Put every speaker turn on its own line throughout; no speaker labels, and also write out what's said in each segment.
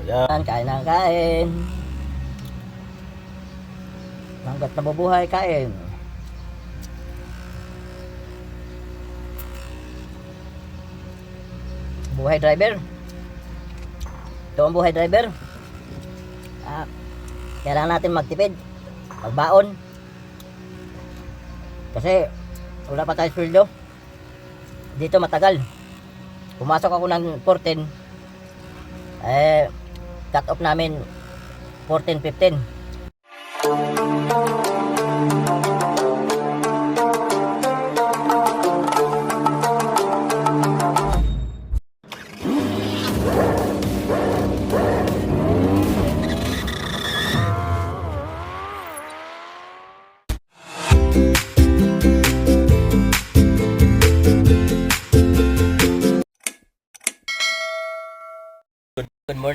Yan, kain ng kain. Hanggat nabubuhay, kain. Buhay driver. Ito ang buhay driver. Kailangan natin magtipid, magbaon. Kasi wala pa tayo sweldo. Dito matagal. Pumasok ako ng 14. Cut off namin 14-15.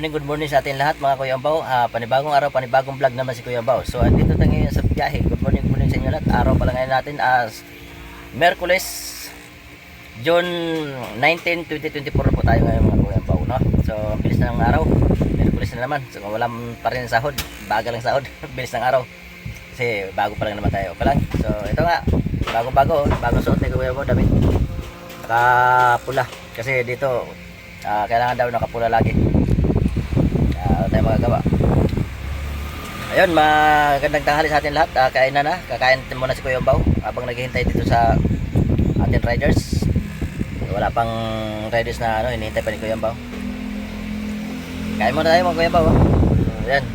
Good morning sa atin lahat mga Kuya Ambaw. Panibagong araw, panibagong vlog naman si Kuya Ambaw. So andito tayo ngayon sa biyahe. Good morning sa inyo lahat. Araw pala ngayon natin as Merkules, June 19, 2024 po tayo ngayon mga Kuya Ambaw, no? So bilis na ng araw, Merkules na naman. So wala pa rin sahod, baga lang sahod. Bilis ng araw kasi bago pa lang naman tayo pa lang. So ito nga, bagong suot ni Kuya Ambaw, damit nakapula kasi dito kailangan daw nakapula lagi. Tayo magagawa. Ayun, magandang tanghali sa atin lahat. Kain na. Kakain muna si Kuya Ambaw habang naghihintay dito sa ating riders. Wala pang riders na hinihintay pa ni Kuya Ambaw. Kain muna tayo mga Kuya Ambaw. Ayan.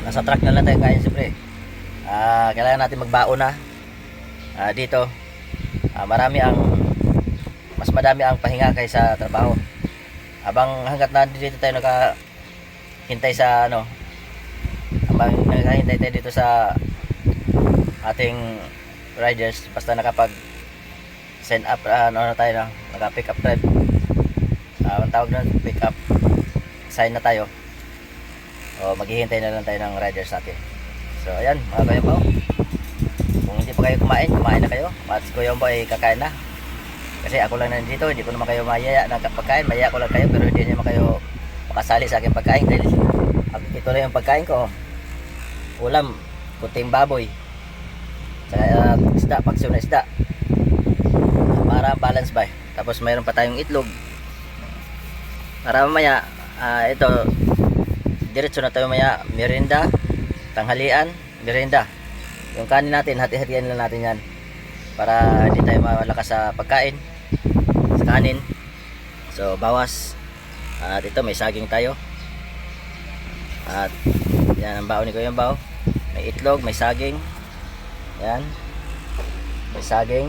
Nasa truck na lang tayo kain siyempre. Kailangan natin magbaon na. Dito mas madami ang pahinga kaysa trabaho. Hanggat nandito tayo hintay sa habang nakahintay tayo dito sa ating riders, basta nakapag send up tayo naka pick up drive, ang tawag na pick up sign na tayo, o maghihintay na lang tayo ng riders natin. So ayan mga Kuya Ambaw, kung hindi pa kayo kumain na kayo at si Kuya Ambaw ay kakain na kasi ako lang nandito, hindi ko naman kayo mayaya ng pagkain. Mayaya ko lang kayo pero hindi naman kayo makasali sa aking pagkain dahil ito lang yung pagkain ko. Ulam, kuting baboy, saka isda, paksiw na isda para balance ba. Tapos mayroon pa tayong itlog para mamaya ito diretso na tayo maya merienda, tanghalian, merienda. Yung kanin natin, hati-hatian lang natin yan para hindi tayo malakas sa pagkain sa kanin. So bawas. At ito may saging tayo. At yan ang baon ni Kuya Ambaw. May itlog, may saging. Yan. May saging.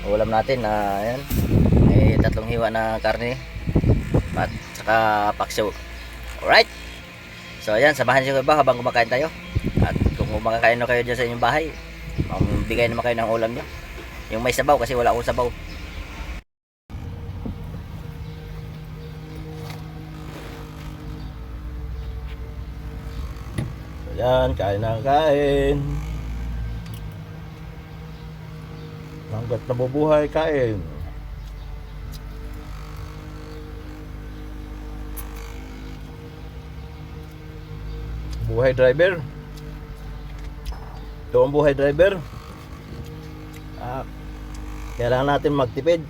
Ulam natin yan. May 3 hiwa na karne. At saka paksiw. Alright. So yan, samahan niyo ba habang kumakain tayo. At kung kumakain na kayo dyan sa inyong bahay, bigay naman kayo ng ulam nyo. Yung may sabaw kasi wala akong sabaw. Yan, kain ng kain. Hanggat nabubuhay, kain. Buhay driver. Ito ang buhay driver. Kailangan natin magtipid,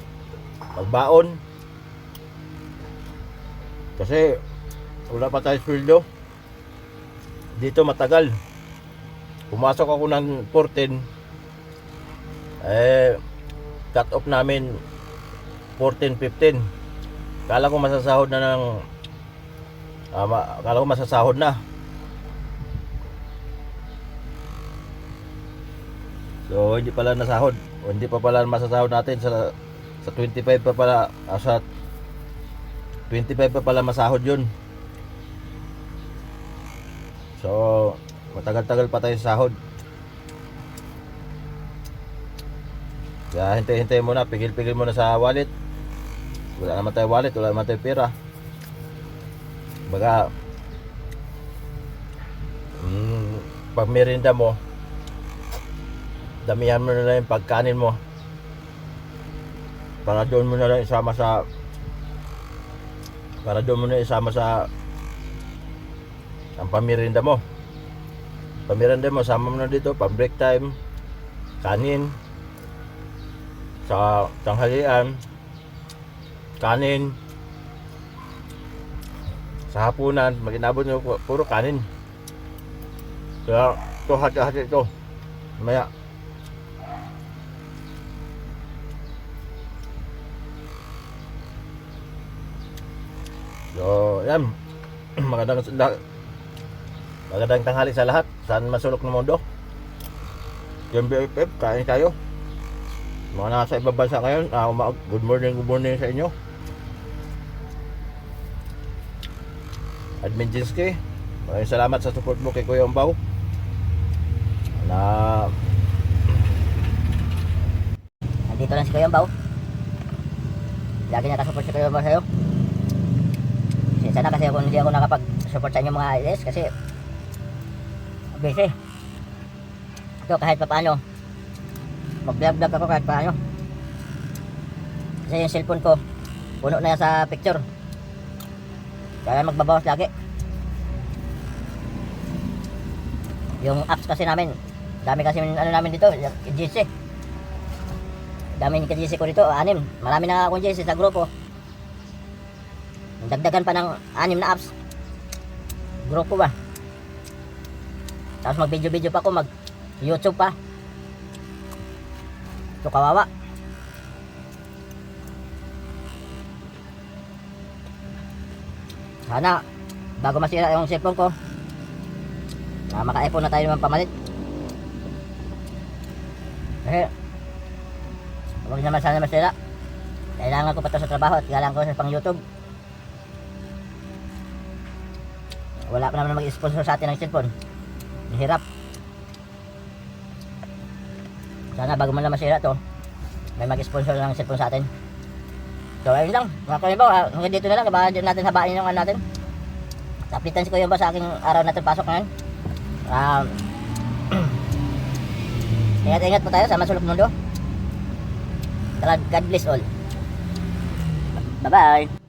magbaon. Kasi wala pa tayo sweldo. Dito matagal. Pumasok ako ng 14. Cut off namin 14-15. Kala ko masasahod na. So hindi pala nasahod. O hindi pa pala masasahod natin sa 25 pa pala, sa 25 pa pala masahod yun. So matagal-tagal pa tayo sa sahod. Kaya hintay-hintay muna, pigil-pigil muna sa wallet. Wala naman tayo wallet, wala naman tayo pera. Baga pag merienda mo, damihan mo na lang yung pagkanin mo para doon mo na lang isama sa
ang pamirinda mo. Pamirinda mo, sama mo na dito, pang break time, kanin, sa tanghalian, kanin, sa hapunan, mag-inabot nyo puro kanin. Kaya ito, hati-hati ito. Maya. So, yan. Magandang tanghali sa lahat. Saan masulok ng mundo. Yung BFF, kain tayo. Mga nasa ibang bansa ngayon, good morning sa inyo. Admin Jinsky, maraming salamat sa support mo kay Kuya Umbaw.
Nandito lang si Kuya Umbaw. Lagi nakasupport si Kuya Umbaw sa'yo. Sana kasi ako hindi ako nakapag-support sa inyo mga IS kasi busy. Ito kahit pa paano mag-vlog ako kahit paano. Kasi yung cellphone ko puno na yan sa picture. Kaya magbabawas lagi. Yung apps kasi namin, dami kasi ano namin dito, GC. Dami yung GC ko dito, 6. Marami na akong GC sa grupo. Dagdagan pa ng 6 na apps. Grupo ba? Tapos mag video pa ako, mag YouTube pa. Ito kawawa. Sana bago masira yung cellphone ko, maka-iPhone na tayo naman pamalit. Eh, huwag naman sana masira. Kailangan ko pa ito sa trabaho at kailangan ko sa pang YouTube. Wala pa naman mag-sponsor sa atin ng cellphone. Hirap. Sana bago man lang masira to, may mag-sponsor ng cellphone sa atin. So ayun lang, mga kaibaw, hanggang dito na lang, kabahan natin habain yung ano natin. Kapitan si Kuya ba sa aking araw natin pasok ngayon. Ingat-ingat po tayo sa masulok mundo. God bless all. Bye-bye.